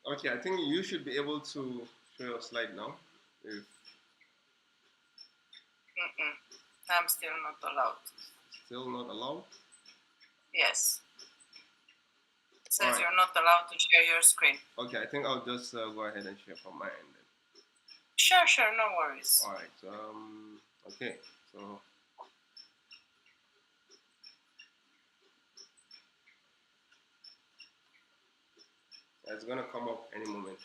Okay, I think you should be able to show your slide now. If I'm still not allowed. still not allowed. Yes. It All says right. you're not allowed to share your screen. Okay, I think I'll just go ahead and share from my end then. Sure, no worries. All right. Okay. So it's gonna come up any moment.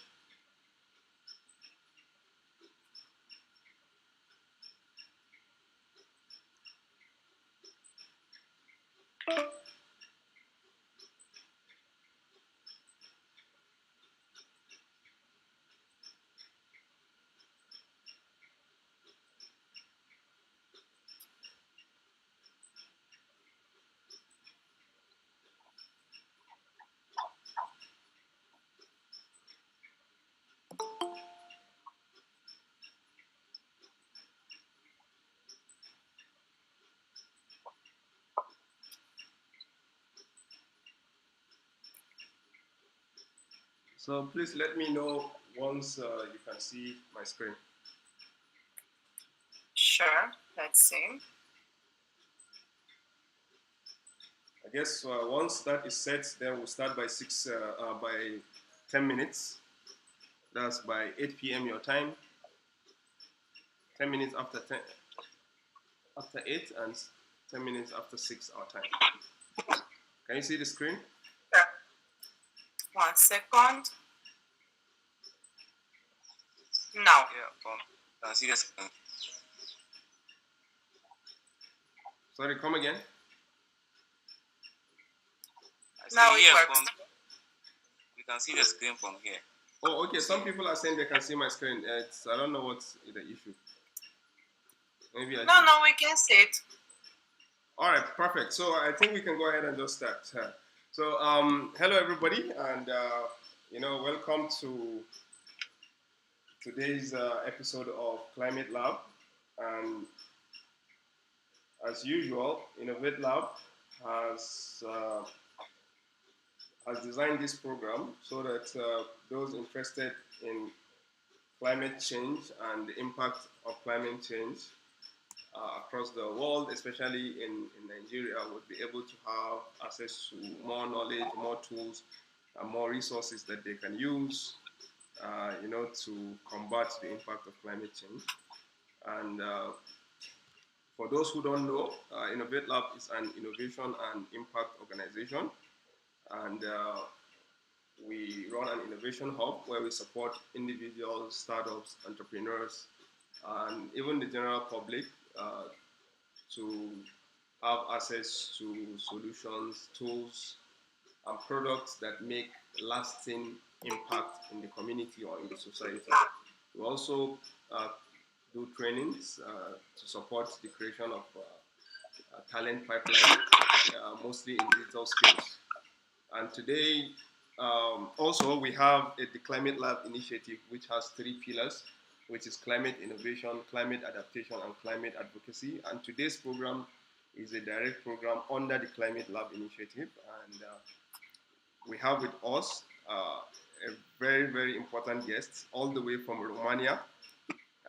So please let me know once you can see my screen. Sure, let's see. I guess once that is set, then we'll start by 10 minutes. That's by 8 p.m. your time. 10 minutes after 8 and 10 minutes after 6 our time. Can you see the screen? Sure. 1 second. Now. Yeah, see this. Sorry, come again. Now it works. You can see the screen from here. Oh, okay. Some people are saying they can see my screen. I don't know what's the issue. Maybe No, we can see it. All right, perfect. So I think we can go ahead and just start. So hello everybody, and welcome to today's episode of Climate Lab. And as usual, Innovate Lab has uh, has designed this program so that those interested in climate change and the impact of climate change across the world, especially in Nigeria, would be able to have access to more knowledge, more tools, and more resources that they can use, to combat the impact of climate change. And for those who don't know, Innovate Lab is an innovation and impact organization, and we run an innovation hub where we support individuals, startups, entrepreneurs, and even the general public to have access to solutions, tools, and products that make lasting impact in the community or in the society. We also do trainings to support the creation of talent pipeline, mostly in digital skills. And today, also, we have the Climate Lab initiative, which has three pillars, which is climate innovation, climate adaptation, and climate advocacy. And today's program is a direct program under the Climate Lab initiative. And we have with us a very, very important guest, all the way from Romania,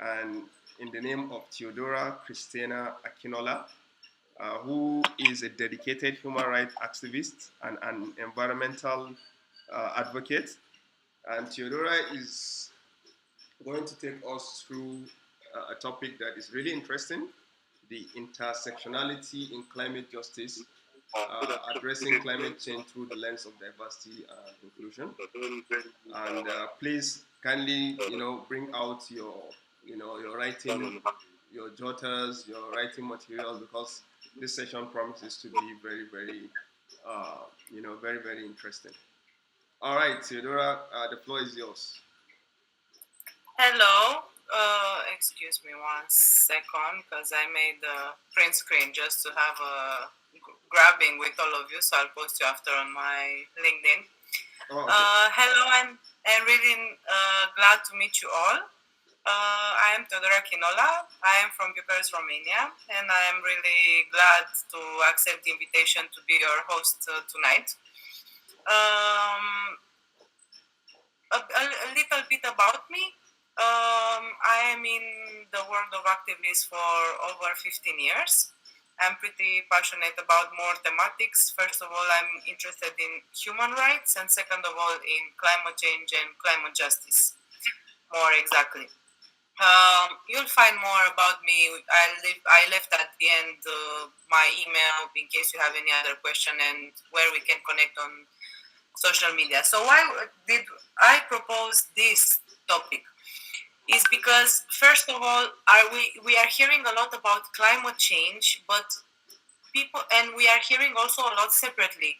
and in the name of Theodora Cristina Akinola, who is a dedicated human rights activist and an environmental advocate. And Theodora is going to take us through a topic that is really interesting, the intersectionality in climate justice, addressing climate change through the lens of diversity and inclusion. And please kindly, bring out your writing, your jotters, your writing materials, because this session promises to be very, very, very, very interesting. All right, Theodora, the floor is yours. Hello. Excuse me 1 second, because I made the print screen just to have a grabbing with all of you, so I'll post you after on my LinkedIn. Oh, okay. Hello, I'm really glad to meet you all. I am Teodora Chinola. I am from Bucharest, Romania, and I am really glad to accept the invitation to be your host tonight. A little bit about me. I am in the world of activists for over 15 years. I'm pretty passionate about more thematics. First of all, I'm interested in human rights, and second of all, in climate change and climate justice, more exactly. You'll find more about me. I left at the end my email in case you have any other question and where we can connect on social media. So why did I propose this topic? Is because first of all, we are hearing a lot about climate change, but people, and we are hearing also a lot separately,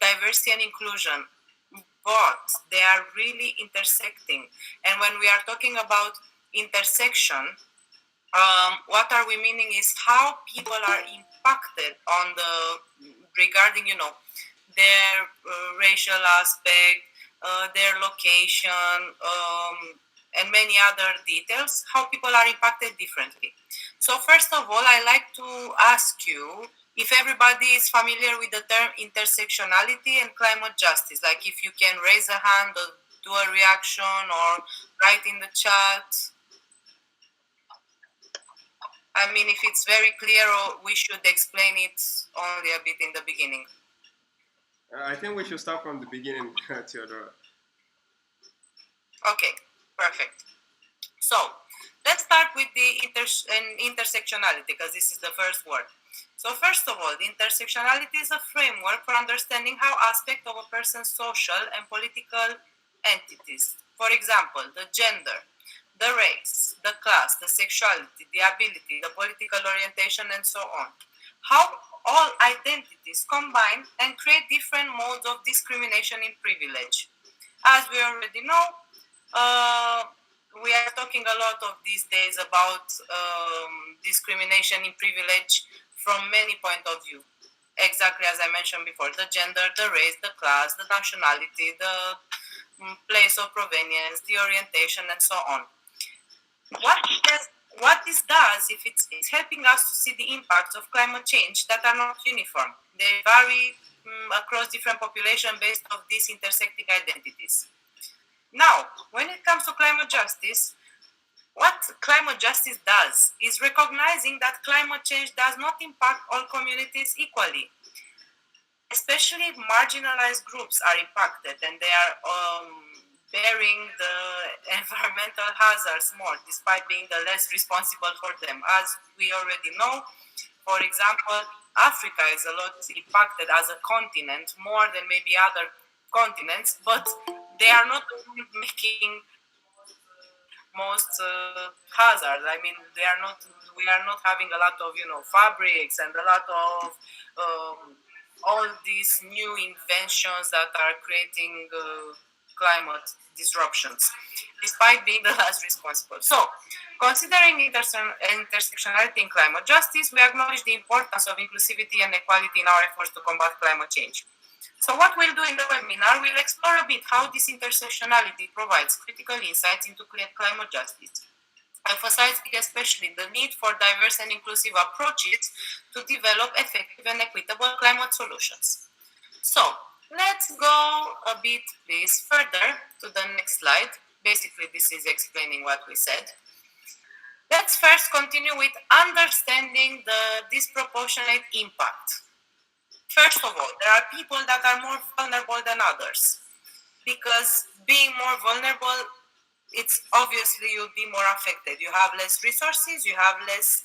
diversity and inclusion, but they are really intersecting. And when we are talking about intersection, what are we meaning is how people are impacted on the regarding their racial aspect, their location, and many other details, how people are impacted differently. So first of all, I like to ask you if everybody is familiar with the term intersectionality and climate justice, like if you can raise a hand or do a reaction or write in the chat. I mean, if it's very clear, or we should explain it only a bit in the beginning. I think we should start from the beginning, Theodora. Okay, perfect. So let's start with the intersectionality, because this is the first word. So first of all, the intersectionality is a framework for understanding how aspects of a person's social and political entities, for example, the gender, the race, the class, the sexuality, the ability, the political orientation, and so on, how all identities combine and create different modes of discrimination and privilege. As we already know, uh, we are talking a lot of these days about discrimination in privilege from many point of view. Exactly as I mentioned before, the gender, the race, the class, the nationality, the place of provenience, the orientation, and so on. What this does, if it's helping us to see the impacts of climate change that are not uniform. They vary across different populations based on these intersecting identities. Now, when it comes to climate justice, what climate justice does is recognizing that climate change does not impact all communities equally. Especially marginalized groups are impacted, and they are bearing the environmental hazards more, despite being the less responsible for them. As we already know, for example, Africa is a lot impacted as a continent more than maybe other continents, but they are not making most hazards. I mean, they are not. We are not having a lot of fabrics and a lot of all these new inventions that are creating climate disruptions, despite being the last responsible. So, considering intersectionality in climate justice, we acknowledge the importance of inclusivity and equality in our efforts to combat climate change. So what we'll do in the webinar, we'll explore a bit how this intersectionality provides critical insights into climate justice, emphasizing especially the need for diverse and inclusive approaches to develop effective and equitable climate solutions. So let's go a bit, please, further to the next slide. Basically, this is explaining what we said. Let's first continue with understanding the disproportionate impact. First of all, there are people that are more vulnerable than others, because being more vulnerable, it's obviously you'll be more affected. You have less resources, you have less